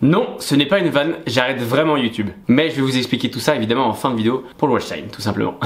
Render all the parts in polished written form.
Non, ce n'est pas une vanne, j'arrête vraiment YouTube. Mais je vais vous expliquer tout ça évidemment en fin de vidéo pour le watch time, tout simplement.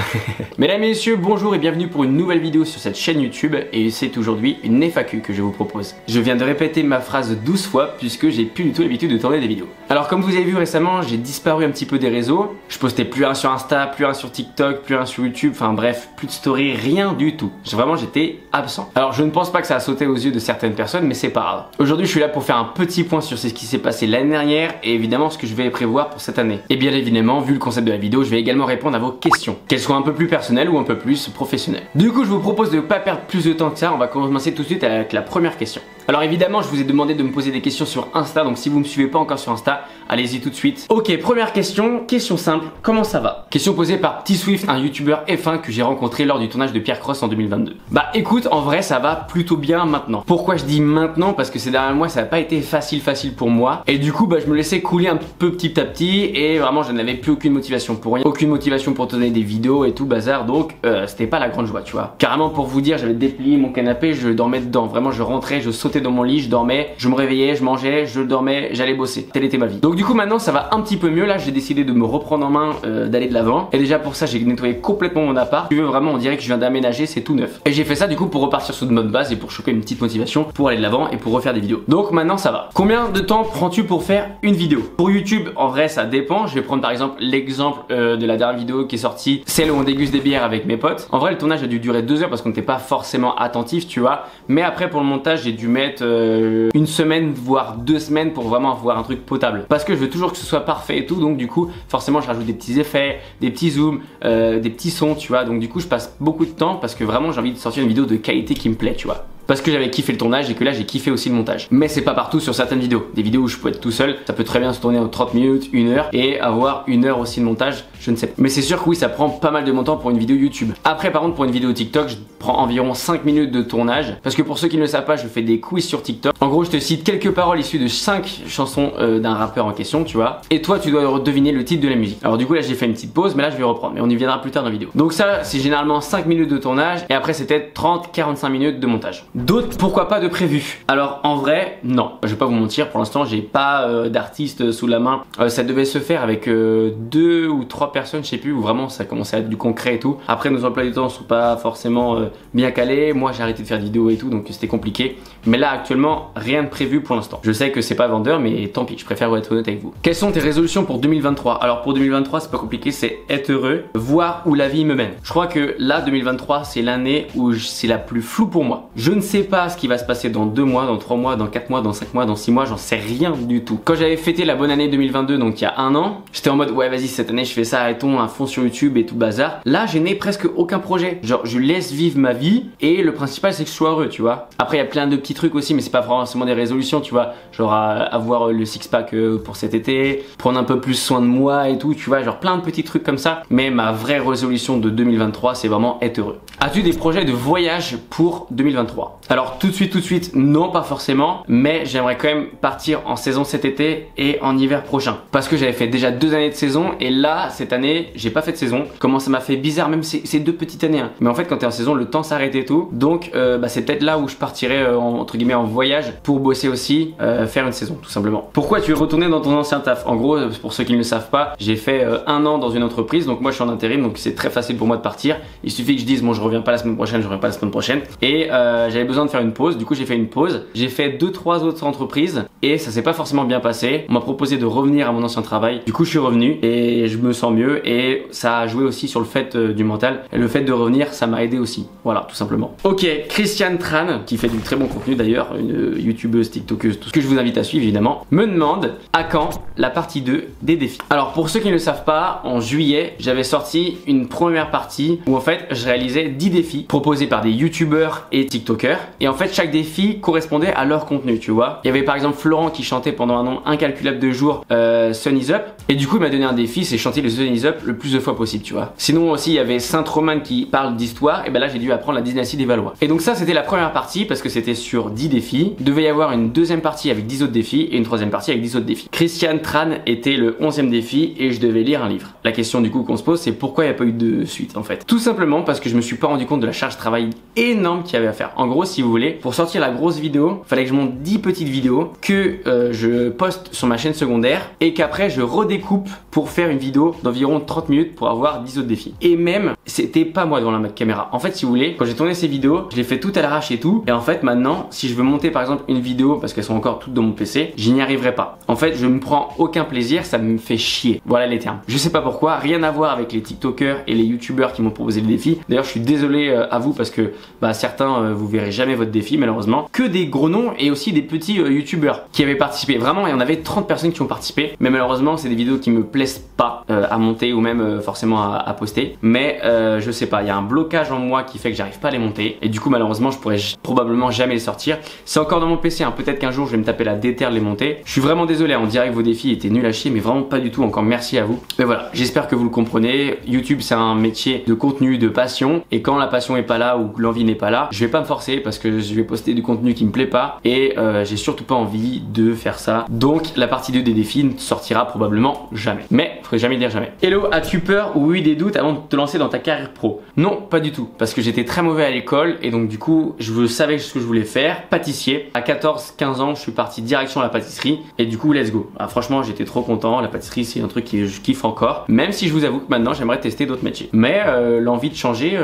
Mesdames et messieurs, bonjour et bienvenue pour une nouvelle vidéo sur cette chaîne YouTube. Et c'est aujourd'hui une FAQ que je vous propose. Je viens de répéter ma phrase 12 fois puisque j'ai plus du tout l'habitude de tourner des vidéos. Alors comme vous avez vu récemment, j'ai disparu un petit peu des réseaux. Je postais plus rien sur Insta, plus rien sur TikTok, plus rien sur YouTube, enfin bref, plus de story, rien du tout. Vraiment j'étais absent. Alors je ne pense pas que ça a sauté aux yeux de certaines personnes, mais c'est pas grave. Aujourd'hui je suis là pour faire un petit point sur ce qui s'est passé l'année dernière et évidemment ce que je vais prévoir pour cette année. Et bien évidemment, vu le concept de la vidéo, je vais également répondre à vos questions, qu'elles soient un peu plus personnelles ou un peu plus professionnelles. Du coup, je vous propose de ne pas perdre plus de temps que ça, on va commencer tout de suite avec la première question. Alors évidemment, je vous ai demandé de me poser des questions sur Insta, donc si vous me suivez pas encore sur Insta, allez-y tout de suite. Ok, première question simple, comment ça va? Question posée par Petit Swift, un youtubeur F1 que j'ai rencontré lors du tournage de Pierre Cross en 2022. Bah écoute, en vrai ça va plutôt bien maintenant. Pourquoi je dis maintenant? Parce que ces derniers mois ça n'a pas été facile pour moi. Et du coup bah je me laissais couler un peu petit à petit et vraiment je n'avais plus aucune motivation pour rien. Aucune motivation pour tourner des vidéos et tout bazar, donc c'était pas la grande joie tu vois. Carrément pour vous dire, j'avais déplié mon canapé, je dormais dedans. Vraiment je rentrais, je sautais dans mon lit, je dormais, je me réveillais, je mangeais, je dormais, j'allais bosser. Telle était ma vie. Donc du coup maintenant ça va un petit peu mieux. Là j'ai décidé de me reprendre en main, d'aller de l'avant. Et déjà pour ça j'ai nettoyé complètement mon appart. Tu veux vraiment on dirait que je viens d'aménager, c'est tout neuf. Et j'ai fait ça du coup pour repartir sur de bonnes bases et pour choper une petite motivation pour aller de l'avant et pour refaire des vidéos. Donc maintenant ça va. Combien de temps prends-tu pour faire une vidéo? Pour YouTube en vrai ça dépend. Je vais prendre par exemple l'exemple de la dernière vidéo qui est sortie, celle où on déguste des bières avec mes potes. En vrai le tournage a dû durer 2 heures parce qu'on n'était pas forcément attentif tu vois. Mais après pour le montage j'ai dû mettre une semaine voire 2 semaines pour vraiment avoir un truc potable. Parce que je veux toujours que ce soit parfait et tout, donc du coup forcément je rajoute des petits effets, des petits zooms, des petits sons tu vois. Donc du coup je passe beaucoup de temps parce que vraiment j'ai envie de sortir une vidéo de qualité qui me plaît tu vois. Parce que j'avais kiffé le tournage et que là j'ai kiffé aussi le montage. Mais c'est pas partout sur certaines vidéos. Des vidéos où je peux être tout seul, ça peut très bien se tourner en 30 minutes, 1 heure et avoir 1 heure aussi de montage, je ne sais pas. Mais c'est sûr que oui, ça prend pas mal de mon temps pour une vidéo YouTube. Après par contre pour une vidéo TikTok, je prends environ 5 minutes de tournage. Parce que pour ceux qui ne le savent pas, je fais des quiz sur TikTok. En gros je te cite quelques paroles issues de 5 chansons d'un rappeur en question tu vois. Et toi tu dois deviner le titre de la musique. Alors du coup là j'ai fait une petite pause, mais là je vais reprendre. Mais on y viendra plus tard dans la vidéo. Donc ça c'est généralement 5 minutes de tournage et après c'était 30-45 minutes de montage. D'autres pourquoi pas de prévu? Alors en vrai non, je vais pas vous mentir, pour l'instant j'ai pas d'artiste sous la main. Ça devait se faire avec 2 ou 3 personnes, je sais plus, où vraiment ça commençait à être du concret et tout. Après nos emplois du temps sont pas forcément bien calés, moi j'ai arrêté de faire des vidéos et tout donc c'était compliqué. Mais là actuellement rien de prévu pour l'instant. Je sais que c'est pas vendeur mais tant pis, je préfère être honnête avec vous. Quelles sont tes résolutions pour 2023? Alors pour 2023 c'est pas compliqué, c'est être heureux, voir où la vie me mène. Je crois que là 2023 c'est l'année où c'est la plus floue pour moi. Je ne sais pas ce qui va se passer dans 2 mois, dans 3 mois, dans 4 mois, dans 5 mois, dans 6 mois, j'en sais rien du tout. Quand j'avais fêté la bonne année 2022, donc il y a 1 an, j'étais en mode ouais vas-y cette année je fais ça, arrêtons à fond sur YouTube et tout bazar. Là je n'ai presque aucun projet, genre je laisse vivre ma vie et le principal c'est que je sois heureux tu vois. Après il y a plein de petits trucs aussi mais c'est pas forcément des résolutions tu vois, genre avoir le six pack pour cet été, prendre un peu plus soin de moi et tout tu vois, genre plein de petits trucs comme ça. Mais ma vraie résolution de 2023 c'est vraiment être heureux. As-tu des projets de voyage pour 2023? Alors tout de suite, non pas forcément, mais j'aimerais quand même partir en saison cet été et en hiver prochain. Parce que j'avais fait déjà 2 années de saison et là, cette année, j'ai pas fait de saison. Comment ça m'a fait bizarre, même ces 2 petites années. Hein. Mais en fait, quand t'es en saison, le temps s'arrête et tout. Donc c'est peut-être là où je partirais entre guillemets en voyage pour bosser aussi, faire une saison tout simplement. Pourquoi tu es retourné dans ton ancien taf? En gros, pour ceux qui ne le savent pas, j'ai fait 1 an dans une entreprise. Donc moi je suis en intérim, donc c'est très facile pour moi de partir. Il suffit que je dise bon je reviens pas la semaine prochaine, je reviens pas la semaine prochaine. Et j'avais besoin de faire une pause, du coup j'ai fait une pause. J'ai fait 2-3 autres entreprises et ça s'est pas forcément bien passé. On m'a proposé de revenir à mon ancien travail. Du coup je suis revenu et je me sens mieux et ça a joué aussi sur le fait du mental. Et le fait de revenir ça m'a aidé aussi. Voilà tout simplement. Ok, Christiane Tran, qui fait du très bon contenu d'ailleurs, une youtubeuse, tiktokeuse, tout ce que je vous invite à suivre évidemment, me demande à quand la partie 2 des défis. Alors pour ceux qui ne le savent pas, en juillet j'avais sorti une première partie où en fait je réalisais 10 défis proposés par des youtubeurs et tiktokers. Et en fait chaque défi correspondait à leur contenu tu vois. Il y avait par exemple Florent qui chantait pendant un nombre incalculable de jours Sun is Up. Et du coup il m'a donné un défi, c'est chanter le Sun is Up le plus de fois possible tu vois. Sinon aussi il y avait Sainte-Romane qui parle d'histoire. Et ben là j'ai dû apprendre la dynastie des Valois. Et donc ça c'était la première partie parce que c'était sur 10 défis. Il devait y avoir une deuxième partie avec 10 autres défis et une troisième partie avec 10 autres défis. Christiane Tran était le 11e défi et je devais lire un livre. La question du coup qu'on se pose c'est pourquoi il n'y a pas eu de suite en fait. Tout simplement parce que je me suis pas rendu compte de la charge de travail énorme qu'il y avait à faire. En gros si vous voulez, pour sortir la grosse vidéo, fallait que je monte 10 petites vidéos que je poste sur ma chaîne secondaire et qu'après je redécoupe pour faire une vidéo d'environ 30 minutes pour avoir 10 autres défis. Et même, c'était pas moi devant la caméra. En fait, si vous voulez, quand j'ai tourné ces vidéos, je les fais tout à l'arrache et tout. Et en fait, maintenant, si je veux monter par exemple une vidéo parce qu'elles sont encore toutes dans mon PC, j'y n'y arriverai pas. En fait, je ne prends aucun plaisir, ça me fait chier. Voilà les termes. Je sais pas pourquoi, rien à voir avec les TikTokers et les YouTubeurs qui m'ont proposé le défi. D'ailleurs, je suis désolé à vous parce que certains, vous verrez jamais votre défi malheureusement. Que des gros noms et aussi des petits YouTubeurs qui avaient participé. Vraiment, il y en avait 30 personnes qui ont participé. Mais malheureusement, c'est des vidéos qui me plaisent pas à monter ou même forcément à poster. Mais je sais pas, il y a un blocage en moi qui fait que j'arrive pas à les monter. Et du coup, malheureusement, je pourrais probablement jamais les sortir. C'est encore dans mon PC, hein. Peut-être qu'un jour je vais me taper la déterre de les monter. Je suis vraiment désolé, on dirait que vos défis étaient nuls à chier, mais vraiment pas du tout. Encore merci à vous. Mais voilà, j'espère que vous le comprenez. YouTube, c'est un métier de contenu, de passion. Et quand la passion est pas là ou que l'envie n'est pas là, je vais pas me forcer parce que je vais poster du contenu qui me plaît pas. Et j'ai surtout pas envie de faire ça. Donc la partie 2 des défis ne sortira probablement jamais. Mais faudrait jamais dire jamais. Hello, as-tu peur ou eu des doutes avant de te lancer dans ta carrière pro? Non, pas du tout. Parce que j'étais très mauvais à l'école et donc du coup, je savais ce que je voulais faire. Pâtissier. À 14-15 ans, je suis parti direction la pâtisserie et du coup, let's go. Ah, franchement, j'étais trop content. La pâtisserie, c'est un truc que je kiffe encore. Même si je vous avoue que maintenant, j'aimerais tester d'autres métiers. Mais l'envie de changer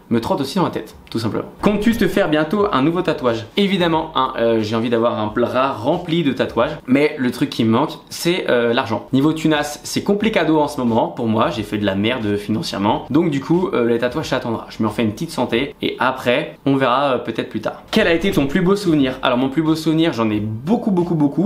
me trotte aussi dans la tête, tout simplement. Comptes-tu te faire bientôt un nouveau tatouage? Évidemment, hein, j'ai envie d'avoir un bras rempli de tatouages. Mais le truc qui me manque, c'est l'argent. Niveau tunas, c'est complicado en ce moment pour moi. J'ai fait de la merde financièrement. Donc du coup, les tatouages, ça attendra. Je me refais une petite santé et après, on verra peut-être plus tard. Quel a été ton plus beau souvenir? Alors mon plus beau souvenir, j'en ai beaucoup,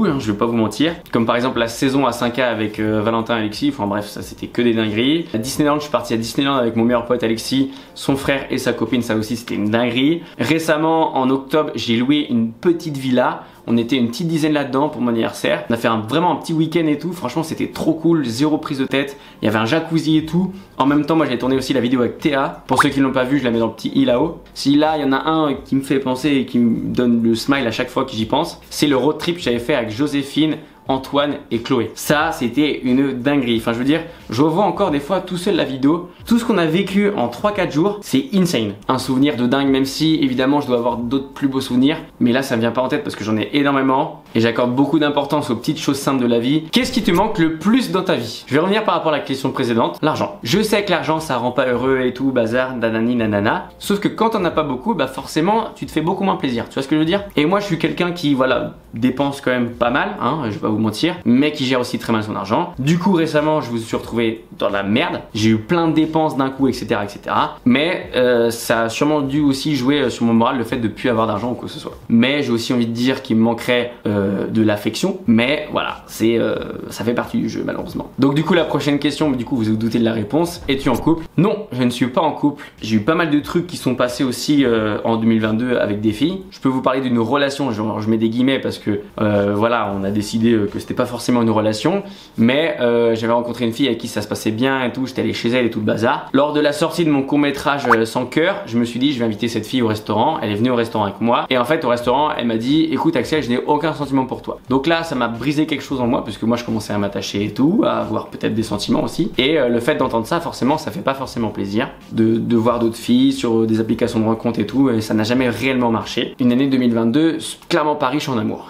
hein, je vais pas vous mentir. Comme par exemple la saison à 5K avec Valentin et Alexis. Enfin bref, ça c'était que des dingueries. À Disneyland, je suis parti à Disneyland avec mon meilleur pote Alexis, son frère et sa copine, ça aussi c'était une dinguerie. Récemment, en octobre, j'ai loué une petite villa. On était une petite dizaine là-dedans pour mon anniversaire. On a fait vraiment un petit week-end et tout. Franchement, c'était trop cool. Zéro prise de tête. Il y avait un jacuzzi et tout. En même temps, moi, j'ai tourné aussi la vidéo avec Théa. Pour ceux qui ne l'ont pas vu, je la mets dans le petit i là-haut. Si là, il y en a un qui me fait penser et qui me donne le smile à chaque fois que j'y pense, c'est le road trip que j'avais fait avec Joséphine, Antoine et Chloé. Ça, c'était une dinguerie. Enfin, je veux dire, je revois encore des fois tout seul la vidéo. Tout ce qu'on a vécu en 3-4 jours, c'est insane. Un souvenir de dingue, même si évidemment je dois avoir d'autres plus beaux souvenirs. Mais là, ça me vient pas en tête parce que j'en ai énormément et j'accorde beaucoup d'importance aux petites choses simples de la vie. Qu'est-ce qui te manque le plus dans ta vie? Je vais revenir par rapport à la question précédente. L'argent. Je sais que l'argent, ça rend pas heureux et tout, bazar, nanani, nanana. Sauf que quand on n'a pas beaucoup, forcément, tu te fais beaucoup moins plaisir. Tu vois ce que je veux dire? Et moi, je suis quelqu'un qui, voilà, dépense quand même pas mal, hein, je vais pas vous mentir, mais qui gère aussi très mal son argent. Du coup, récemment, je me suis retrouvé dans la merde. J'ai eu plein de dépenses d'un coup, etc., etc. Mais ça a sûrement dû aussi jouer sur mon moral le fait de plus avoir d'argent ou quoi que ce soit. Mais j'ai aussi envie de dire qu'il me manquerait de l'affection. Mais voilà, ça fait partie du jeu malheureusement. Donc du coup, la prochaine question, du coup, vous vous doutez de la réponse. Es-tu en couple? Non, je ne suis pas en couple. J'ai eu pas mal de trucs qui sont passés aussi en 2022 avec des filles. Je peux vous parler d'une relation, genre, je mets des guillemets parce que voilà, on a décidé que c'était pas forcément une relation, mais j'avais rencontré une fille avec qui ça se passait bien et tout, j'étais allé chez elle et tout le bazar. Lors de la sortie de mon court-métrage Sans cœur, je me suis dit je vais inviter cette fille au restaurant. Elle est venue au restaurant avec moi et en fait au restaurant elle m'a dit écoute Axel, je n'ai aucun sentiment pour toi. Donc là ça m'a brisé quelque chose en moi parce que moi je commençais à m'attacher et tout, à avoir peut-être des sentiments aussi, et le fait d'entendre ça, forcément ça fait pas forcément plaisir de voir d'autres filles sur des applications de rencontres et tout, et ça n'a jamais réellement marché. Une année 2022 clairement pas riche en amour.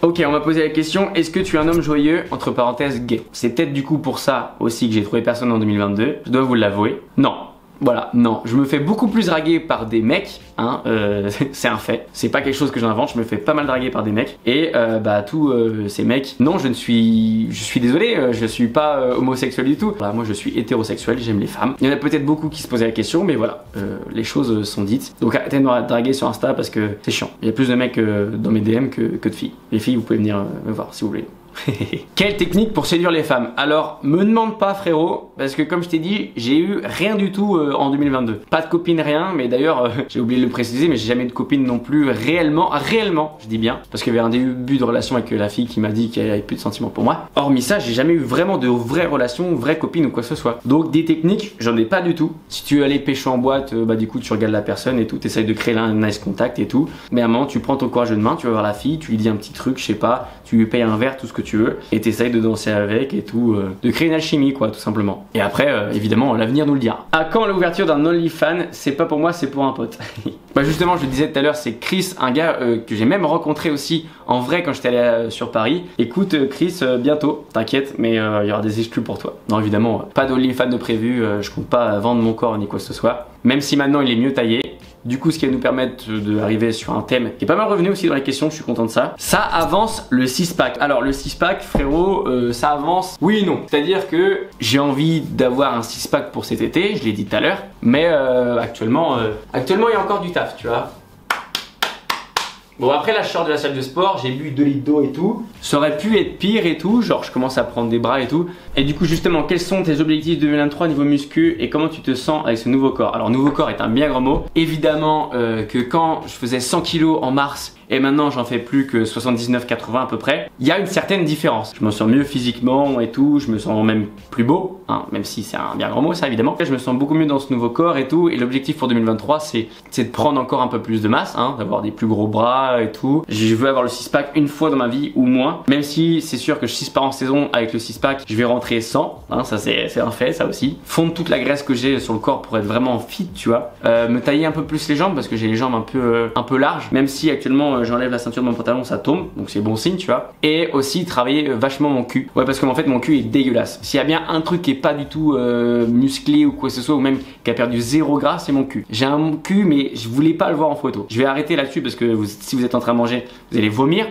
Ok, on m'a posé la question, est-ce que tu es un homme joyeux, entre parenthèses gay? C'est peut-être du coup pour ça aussi que j'ai trouvé personne en 2022, je dois vous l'avouer. Non. Voilà, non, je me fais beaucoup plus draguer par des mecs, hein, c'est un fait. C'est pas quelque chose que j'invente, je me fais pas mal draguer par des mecs. Et tous ces mecs, non, je suis désolé, je suis pas homosexuel du tout. Voilà, moi je suis hétérosexuel, j'aime les femmes. Il y en a peut-être beaucoup qui se posaient la question, mais voilà, les choses sont dites. Donc arrêtez de me draguer sur Insta parce que c'est chiant. Il y a plus de mecs dans mes DM que de filles. Les filles, vous pouvez venir me voir si vous voulez. Quelle technique pour séduire les femmes? Alors, me demande pas frérot, parce que comme je t'ai dit, j'ai eu rien du tout en 2022. Pas de copine, rien, mais d'ailleurs, j'ai oublié de le préciser, mais j'ai jamais eu de copine non plus réellement, je dis bien, parce qu'il y avait un début de relation avec la fille qui m'a dit qu'elle avait plus de sentiments pour moi. Hormis ça, j'ai jamais eu vraiment de vraies relations, vraies copines ou quoi que ce soit. Donc des techniques, j'en ai pas du tout. Si tu veux aller pécho en boîte, du coup tu regardes la personne et tout, t'essayes de créer un nice contact et tout. Mais à un moment, tu prends ton courage de main, tu vas voir la fille, tu lui dis un petit truc, je sais pas, tu tu lui payes un verre, tout ce que tu veux, et t'essayes de danser avec et tout, de créer une alchimie quoi, tout simplement. Et après, évidemment, l'avenir nous le dira. À quand l'ouverture d'un OnlyFans? C'est pas pour moi, c'est pour un pote. Bah justement, je le disais tout à l'heure, c'est Chris, un gars que j'ai même rencontré aussi en vrai quand j'étais allé sur Paris. Écoute Chris, bientôt, t'inquiète, mais il y aura des exclus pour toi. Non évidemment, pas d'OnlyFans de prévu, je compte pas vendre mon corps ni quoi que ce soit. Même si maintenant il est mieux taillé. Du coup, ce qui va nous permettre d'arriver sur un thème qui est pas mal revenu aussi dans les questions, je suis content de ça. Ça avance le 6-pack. Alors le 6-pack, frérot, ça avance oui et non. C'est-à-dire que j'ai envie d'avoir un 6-pack pour cet été, je l'ai dit tout à l'heure. Mais actuellement, il y a encore du taf, tu vois. Bon après là je sors de la salle de sport, j'ai bu 2 litres d'eau et tout. Ça aurait pu être pire et tout, genre je commence à prendre des bras et tout. Et du coup justement, quels sont tes objectifs 2023 niveau muscu et comment tu te sens avec ce nouveau corps? Alors nouveau corps est un bien grand mot. Évidemment que quand je faisais 100 kg en mars et maintenant j'en fais plus que 79-80 à peu près, il y a une certaine différence. Je me sens mieux physiquement et tout, je me sens même plus beau, hein, même si c'est un bien grand mot ça évidemment. Je me sens beaucoup mieux dans ce nouveau corps et tout, et l'objectif pour 2023 c'est de prendre encore un peu plus de masse, hein, d'avoir des plus gros bras et tout. Je veux avoir le 6-pack une fois dans ma vie ou moins, même si c'est sûr que je 6 par en saison avec le 6-pack, je vais rentrer 100, hein, ça c'est un fait ça aussi. Fondre toute la graisse que j'ai sur le corps pour être vraiment fit, tu vois. Me tailler un peu plus les jambes parce que j'ai les jambes un peu larges, même si actuellement j'enlève la ceinture de mon pantalon, ça tombe, donc c'est bon signe, tu vois. Et aussi travailler vachement mon cul. Ouais, parce que en fait mon cul est dégueulasse. S'il y a bien un truc qui est pas du tout musclé ou quoi que ce soit, ou même qui a perdu 0 gras, c'est mon cul. J'ai un cul, mais je voulais pas le voir en photo. Je vais arrêter là-dessus parce que si vous êtes en train de manger, vous allez vomir.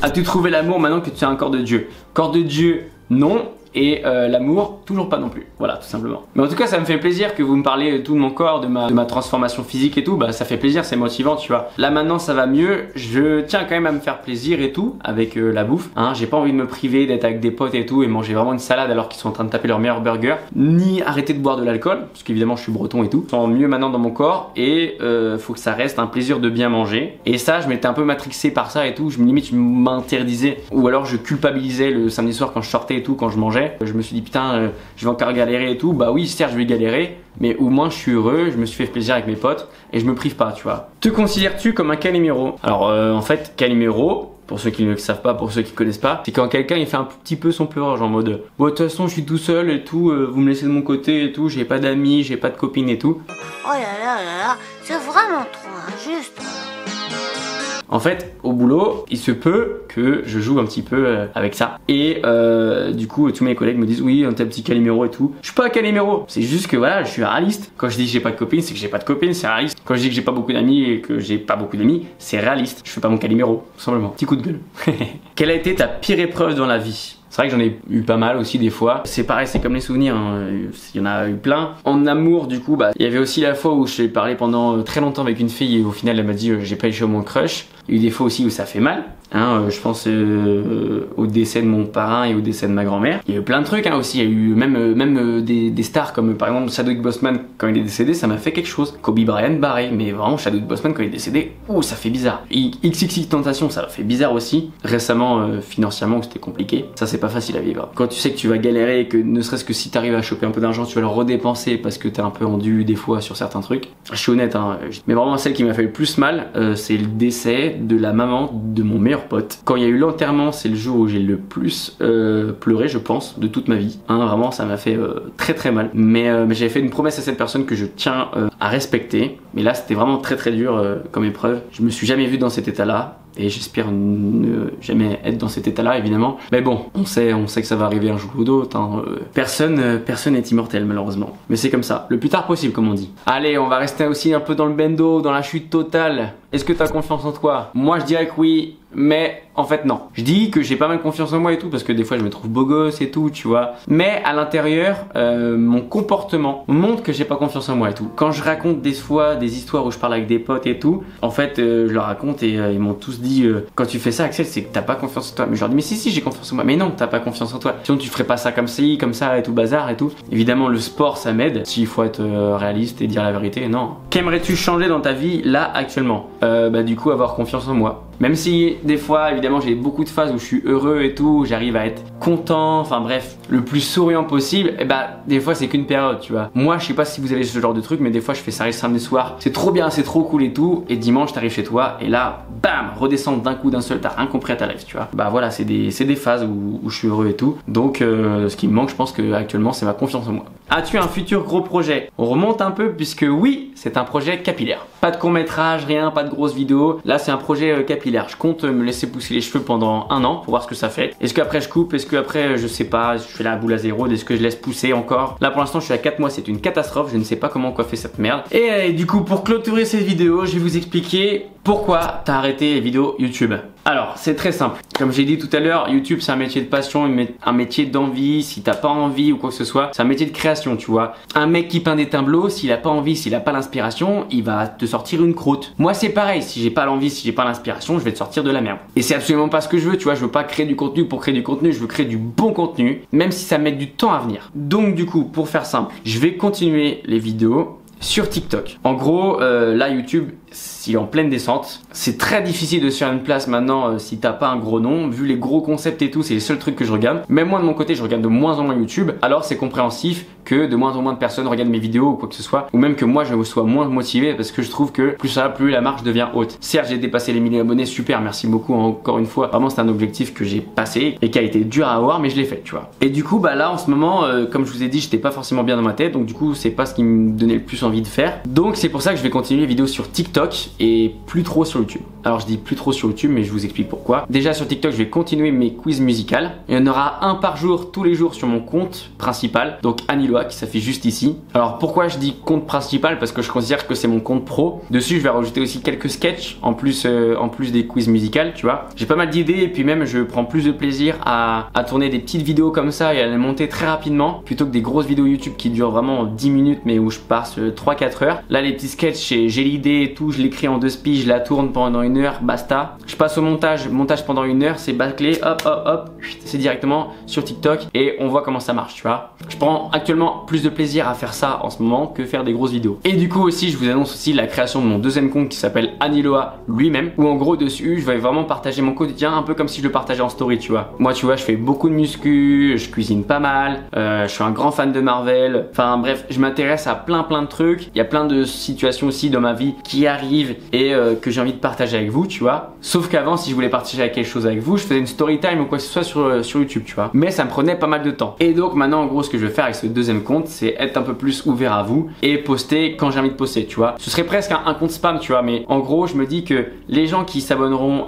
As-tu trouvé l'amour maintenant que tu as un corps de Dieu? Corps de Dieu, non. Et l'amour, toujours pas non plus. Voilà, tout simplement. Mais en tout cas, ça me fait plaisir que vous me parlez tout de mon corps, de ma transformation physique et tout. Bah, ça fait plaisir, c'est motivant, tu vois. Là, maintenant, ça va mieux. Je tiens quand même à me faire plaisir et tout avec la bouffe. Hein, j'ai pas envie de me priver d'être avec des potes et tout et manger vraiment une salade alors qu'ils sont en train de taper leur meilleur burger. Ni arrêter de boire de l'alcool, parce qu'évidemment, je suis breton et tout. Je sens mieux maintenant dans mon corps et faut que ça reste un plaisir de bien manger. Et ça, je m'étais un peu matrixé par ça et tout. Je m'interdisais ou alors je culpabilisais le samedi soir quand je sortais et tout, quand je mangeais. Je me suis dit putain, je vais encore galérer et tout. Bah oui, certes, je vais galérer, mais au moins je suis heureux, je me suis fait plaisir avec mes potes et je me prive pas, tu vois. Te considères-tu comme un Calimero? Alors en fait, Calimero, pour ceux qui ne le savent pas, pour ceux qui connaissent pas, c'est quand quelqu'un il fait un petit peu son pleurage en mode bon, de toute façon je suis tout seul et tout, vous me laissez de mon côté et tout, j'ai pas d'amis, j'ai pas de copine et tout. Oh là là là là, c'est vraiment trop injuste. En fait, au boulot, il se peut que je joue un petit peu avec ça. Et du coup, tous mes collègues me disent oui, t'es un petit Calimero et tout. Je suis pas un Calimero, c'est juste que voilà, je suis réaliste. Quand je dis que j'ai pas de copine, c'est que j'ai pas de copine, c'est réaliste. Quand je dis que j'ai pas beaucoup d'amis et que j'ai pas beaucoup d'amis, c'est réaliste. Je fais pas mon Calimero, tout simplement. Petit coup de gueule. Quelle a été ta pire épreuve dans la vie? C'est vrai que j'en ai eu pas mal aussi des fois. C'est pareil, c'est comme les souvenirs, hein. Il y en a eu plein. En amour, du coup, bah, il y avait aussi la fois où j'ai parlé pendant très longtemps avec une fille et au final elle m'a dit j'ai pas échoué mon crush. Il y a eu des fois aussi où ça fait mal. Hein, je pense au décès de mon parrain et au décès de ma grand-mère. Il y a eu plein de trucs hein, aussi. Il y a eu même des stars comme par exemple Chadwick Boseman quand il est décédé, ça m'a fait quelque chose. Kobe Bryant, pareil, mais vraiment Chadwick Boseman quand il est décédé, oh ça fait bizarre. XXX Tentation, ça fait bizarre aussi. Récemment, financièrement, c'était compliqué. Ça c'est pas facile à vivre. Quand tu sais que tu vas galérer et que ne serait-ce que si t'arrives à choper un peu d'argent, tu vas le redépenser parce que t'es un peu endu des fois sur certains trucs. Je suis honnête, hein, mais vraiment celle qui m'a fait le plus mal, c'est le décès de la maman de mon meilleur pote. Quand il y a eu l'enterrement, c'est le jour où j'ai le plus pleuré, je pense, de toute ma vie. Hein, vraiment, ça m'a fait très très mal. Mais j'avais fait une promesse à cette personne que je tiens à respecter. Mais là, c'était vraiment très très dur comme épreuve. Je me suis jamais vu dans cet état-là. Et j'espère ne jamais être dans cet état-là, évidemment. Mais bon, on sait que ça va arriver un jour ou d'autre. Hein. Personne n'est immortel, malheureusement. Mais c'est comme ça, le plus tard possible, comme on dit. Allez, on va rester aussi un peu dans le bendo, dans la chute totale. Est-ce que tu as confiance en toi? Moi, je dirais que oui, mais en fait, non. Je dis que j'ai pas mal confiance en moi et tout, parce que des fois, je me trouve beau gosse et tout, tu vois. Mais à l'intérieur, mon comportement montre que j'ai pas confiance en moi et tout. Quand je raconte des fois des histoires où je parle avec des potes et tout, en fait, je leur raconte et ils m'ont tous dit quand tu fais ça, Axel, c'est que t'as pas confiance en toi. Mais je leur dis, mais si, j'ai confiance en moi. Mais non, t'as pas confiance en toi. Sinon, tu ferais pas ça comme ci, comme ça et tout, bazar et tout. Évidemment, le sport, ça m'aide. S'il faut être réaliste et dire la vérité, non. Qu'aimerais-tu changer dans ta vie là, actuellement? du coup avoir confiance en moi. Même si des fois évidemment j'ai beaucoup de phases où je suis heureux et tout, j'arrive à être content, enfin bref, le plus souriant possible, et des fois c'est qu'une période, tu vois. Moi je sais pas si vous avez ce genre de truc, mais des fois je fais ça le samedi soir, c'est trop bien, c'est trop cool et tout, et dimanche t'arrives chez toi et là, bam, redescendre d'un coup d'un seul, t'as rien compris à ta life, tu vois. Voilà, c'est des phases où je suis heureux et tout. Donc ce qui me manque, je pense que actuellement c'est ma confiance en moi. As-tu un futur gros projet? On remonte un peu puisque oui, c'est un projet capillaire. Pas de court-métrage, rien, pas de grosses vidéos. Là c'est un projet capillaire. Je compte me laisser pousser les cheveux pendant 1 an pour voir ce que ça fait. Est-ce qu'après je coupe? Est-ce qu'après je sais pas, je fais la boule à zéro? Est-ce que je laisse pousser encore? Là pour l'instant je suis à 4 mois, c'est une catastrophe. Je ne sais pas comment coiffer cette merde. Et du coup pour clôturer cette vidéo, je vais vous expliquer pourquoi t'as arrêté les vidéos YouTube. Alors c'est très simple. Comme j'ai dit tout à l'heure, YouTube c'est un métier de passion, un métier d'envie. Si t'as pas envie ou quoi que ce soit, c'est un métier de création, tu vois. Un mec qui peint des tableaux, s'il a pas envie, s'il a pas l'inspiration, il va te sortir une croûte. Moi c'est pareil, si j'ai pas l'envie, si j'ai pas l'inspiration, je vais te sortir de la merde. Et c'est absolument pas ce que je veux, tu vois. Je veux pas créer du contenu pour créer du contenu, je veux créer du bon contenu, même si ça met du temps à venir. Donc du coup, pour faire simple, je vais continuer les vidéos sur TikTok. En gros, là YouTube, s'il est en pleine descente, c'est très difficile de se faire une place maintenant si t'as pas un gros nom. Vu les gros concepts et tout, c'est les seuls trucs que je regarde. Même moi de mon côté, je regarde de moins en moins YouTube. Alors c'est compréhensif que de moins en moins de personnes regardent mes vidéos ou quoi que ce soit. Ou même que moi je sois moins motivé parce que je trouve que plus ça va, plus la marche devient haute. Certes, j'ai dépassé les 1000 abonnés, super, merci beaucoup encore une fois. Vraiment c'est un objectif que j'ai passé et qui a été dur à avoir, mais je l'ai fait, tu vois. Et du coup là en ce moment, comme je vous ai dit, j'étais pas forcément bien dans ma tête. Donc du coup c'est pas ce qui me donnait le plus envie de faire. Donc c'est pour ça que je vais continuer les vidéos sur TikTok et plus trop sur YouTube. Alors je dis plus trop sur YouTube, mais je vous explique pourquoi. Déjà sur TikTok, je vais continuer mes quiz musicales. Il y en aura un par jour, tous les jours sur mon compte principal, donc Aniloa, qui s'affiche juste ici. Alors pourquoi je dis compte principal? Parce que je considère que c'est mon compte pro. Dessus, je vais rajouter aussi quelques sketchs en plus des quiz musicales, tu vois. J'ai pas mal d'idées et puis même je prends plus de plaisir à tourner des petites vidéos comme ça et à les monter très rapidement plutôt que des grosses vidéos YouTube qui durent vraiment 10 minutes mais où je passe 3-4 heures. Là les petits sketchs, j'ai l'idée et tout, je l'écris en 2 speed, je la tourne pendant 1 heure, basta. Je passe au montage pendant 1 heure, c'est bâclé, hop, c'est directement sur TikTok et on voit comment ça marche, tu vois. Je prends actuellement plus de plaisir à faire ça en ce moment que faire des grosses vidéos. Et du coup aussi, je vous annonce aussi la création de mon deuxième compte qui s'appelle Aniloa lui-même, où en gros dessus, je vais vraiment partager mon quotidien un peu comme si je le partageais en story, tu vois. Moi, tu vois, je fais beaucoup de muscu, je cuisine pas mal, je suis un grand fan de Marvel. Enfin bref, je m'intéresse à plein de trucs. Il y a plein de situations aussi dans ma vie qui arrivent et que j'ai envie de partager avec vous, tu vois. Sauf qu'avant, si je voulais partager quelque chose avec vous, je faisais une story time ou quoi que ce soit sur YouTube, tu vois. Mais ça me prenait pas mal de temps. Et donc maintenant, en gros, ce que je vais faire avec ce deuxième compte, c'est être un peu plus ouvert à vous et poster quand j'ai envie de poster, tu vois. Ce serait presque un compte spam, tu vois. Mais en gros, je me dis que les gens qui s'abonneront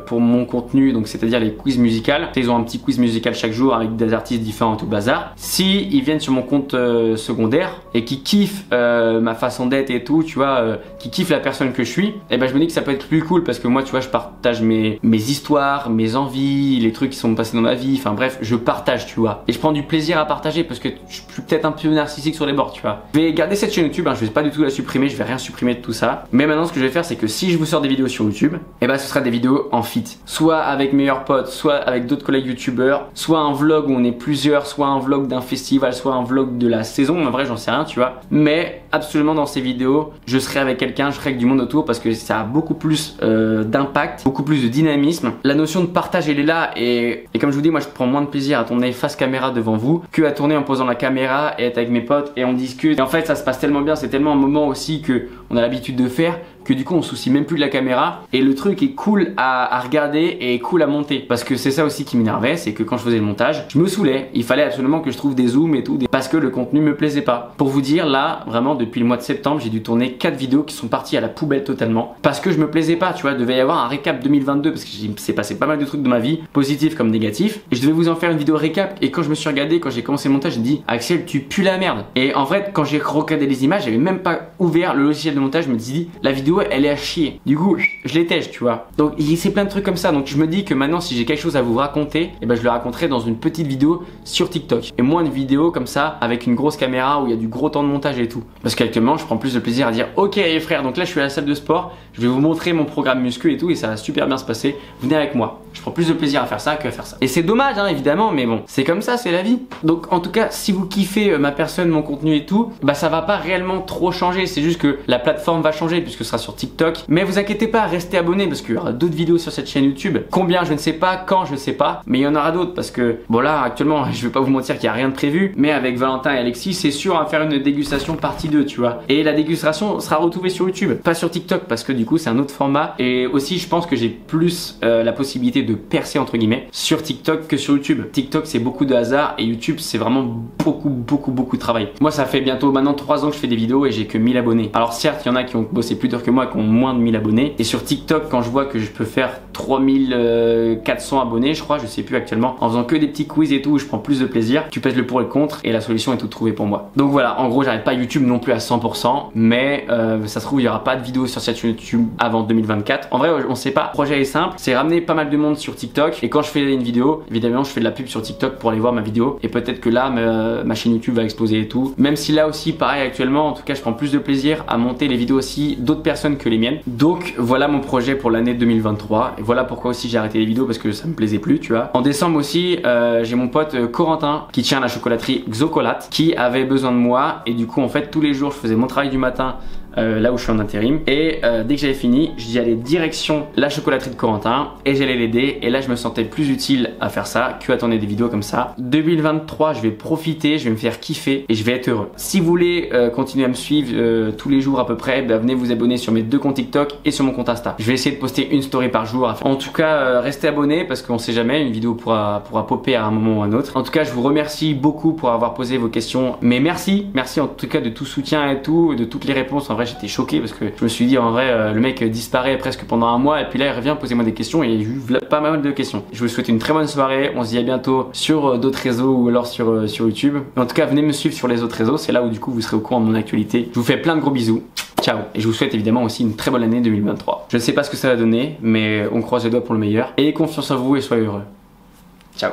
pour mon contenu, donc c'est-à-dire les quiz musicales, ils ont un petit quiz musical chaque jour avec des artistes différents tout bazar. Si ils viennent sur mon compte secondaire et qui kiffent ma façon d'être et tout, tu vois, qui kiffent la personne que je suis, et ben je me dis que ça peut être plus cool parce que moi, tu vois, je partage mes histoires, mes envies, les trucs qui sont passés dans ma vie, enfin bref, je partage, tu vois. Et je prends du plaisir à partager parce que je suis peut-être un peu narcissique sur les bords, tu vois. Je vais garder cette chaîne YouTube, hein, je vais pas du tout la supprimer, je vais rien supprimer de tout ça. Mais maintenant, ce que je vais faire, c'est que si je vous sors des vidéos sur YouTube, et ben ce sera des vidéos en feat. Soit avec mes meilleurs potes, soit avec d'autres collègues youtubeurs, soit un vlog où on est plusieurs, soit un vlog d'un festival, soit un vlog de la saison, en vrai, j'en sais rien, tu vois. Mais absolument dans ces vidéos, je serai avec quelqu'un, je serai avec du monde autour parce que ça a beaucoup plus d'impact, beaucoup plus de dynamisme. La notion de partage, elle est là et comme je vous dis, moi je prends moins de plaisir à tourner face caméra devant vous que à tourner en posant la caméra et être avec mes potes et on discute. Et en fait, ça se passe tellement bien, c'est tellement un moment aussi que on a l'habitude de faire que du coup on se soucie même plus de la caméra et le truc est cool à regarder et cool à monter parce que c'est ça aussi qui m'énervait, c'est que quand je faisais le montage, je me saoulais, il fallait absolument que je trouve des zooms et tout parce que le contenu me plaisait pas. Pour vous dire, là vraiment depuis le mois de septembre, j'ai dû tourner 4 vidéos qui sont parties à la poubelle totalement parce que je me plaisais pas, tu vois. Il devait y avoir un récap 2022 parce que s'est passé pas mal de trucs dans ma vie, positifs comme négatifs, et je devais vous en faire une vidéo récap. Et quand je me suis regardé, quand j'ai commencé le montage, j'ai dit Axel, tu pues la merde. Et en fait, quand j'ai regardé les images, j'avais même pas ouvert le logiciel de montage, je me suis dit la vidéo elle est à chier. Du coup, je l'étège, tu vois. Donc c'est plein de trucs comme ça. Donc je me dis que maintenant, si j'ai quelque chose à vous raconter, et ben je le raconterai dans une petite vidéo sur TikTok et moins de vidéos comme ça avec une grosse caméra où il y a du gros temps de montage et tout. Parce qu'actuellement, je prends plus de plaisir à dire ok les frères, donc là je suis à la salle de sport, je vais vous montrer mon programme muscu et tout et ça va super bien se passer. Venez avec moi. Je prends plus de plaisir à faire ça qu'à faire ça. Et c'est dommage hein, évidemment, mais bon, c'est comme ça, c'est la vie. Donc en tout cas, si vous kiffez ma personne, mon contenu et tout, bah ça va pas réellement trop changer. C'est juste que la plateforme va changer puisque ce sera sur TikTok. Mais vous inquiétez pas, restez abonnés parce qu'il y aura d'autres vidéos sur cette chaîne YouTube. Combien je ne sais pas, quand je ne sais pas, mais il y en aura d'autres parce que bon là actuellement, je vais pas vous mentir qu'il y a rien de prévu, mais avec Valentin et Alexis, c'est sûr à faire une dégustation partie 2, tu vois. Et la dégustation sera retrouvée sur YouTube, pas sur TikTok parce que du coup c'est un autre format. Et aussi je pense que j'ai plus la possibilité de percer entre guillemets sur TikTok que sur YouTube. TikTok c'est beaucoup de hasard et YouTube c'est vraiment beaucoup de travail. Moi ça fait bientôt maintenant 3 ans que je fais des vidéos et j'ai que 1000 abonnés. Alors certes il y en a qui ont bossé plus dur que moi, qui ont moins de 1000 abonnés. Et sur TikTok quand je vois que je peux faire 3400 abonnés je crois, je sais plus actuellement, en faisant que des petits quiz et tout où je prends plus de plaisir, tu pèses le pour et le contre et la solution est toute trouvée pour moi. Donc voilà, en gros j'arrête pas YouTube non plus à 100%, mais ça se trouve il y aura pas de vidéo sur cette chaîne YouTube avant 2024. En vrai on sait pas, le projet est simple, c'est ramener pas mal de monde sur TikTok et quand je fais une vidéo, évidemment je fais de la pub sur TikTok pour aller voir ma vidéo et peut-être que là ma chaîne YouTube va exploser et tout. Même si là aussi pareil actuellement, en tout cas je prends plus de plaisir à monter les vidéos aussi d'autres personnes que les miennes. Donc voilà mon projet pour l'année 2023 et voilà pourquoi aussi j'ai arrêté les vidéos parce que ça me plaisait plus, tu vois. En décembre aussi j'ai mon pote Corentin qui tient la chocolaterie Xocolat qui avait besoin de moi et du coup en fait tous les jours je faisais mon travail du matin là où je suis en intérim et dès que j'avais fini j'y allais direction la chocolaterie de Corentin et j'allais l'aider et là je me sentais plus utile à faire ça que à tourner des vidéos comme ça. 2023 je vais profiter, je vais me faire kiffer et je vais être heureux. Si vous voulez continuer à me suivre tous les jours à peu près, bah, venez vous abonner sur mes 2 comptes TikTok et sur mon compte Insta. Je vais essayer de poster une story par jour. En tout cas restez abonnés parce qu'on sait jamais, une vidéo pourra popper à un moment ou à un autre. En tout cas je vous remercie beaucoup pour avoir posé vos questions, mais merci en tout cas de tout soutien et tout, de toutes les réponses. En vrai j'étais choqué parce que je me suis dit en vrai le mec disparaît presque pendant un mois et puis là il revient poser moi des questions et il y a eu pas mal de questions. Je vous souhaite une très bonne soirée, on se dit à bientôt sur d'autres réseaux ou alors sur YouTube. En tout cas venez me suivre sur les autres réseaux, c'est là où du coup vous serez au courant de mon actualité. Je vous fais plein de gros bisous, ciao, et je vous souhaite évidemment aussi une très bonne année 2023. Je ne sais pas ce que ça va donner mais on croise les doigts pour le meilleur et confiance en vous et soyez heureux. Ciao.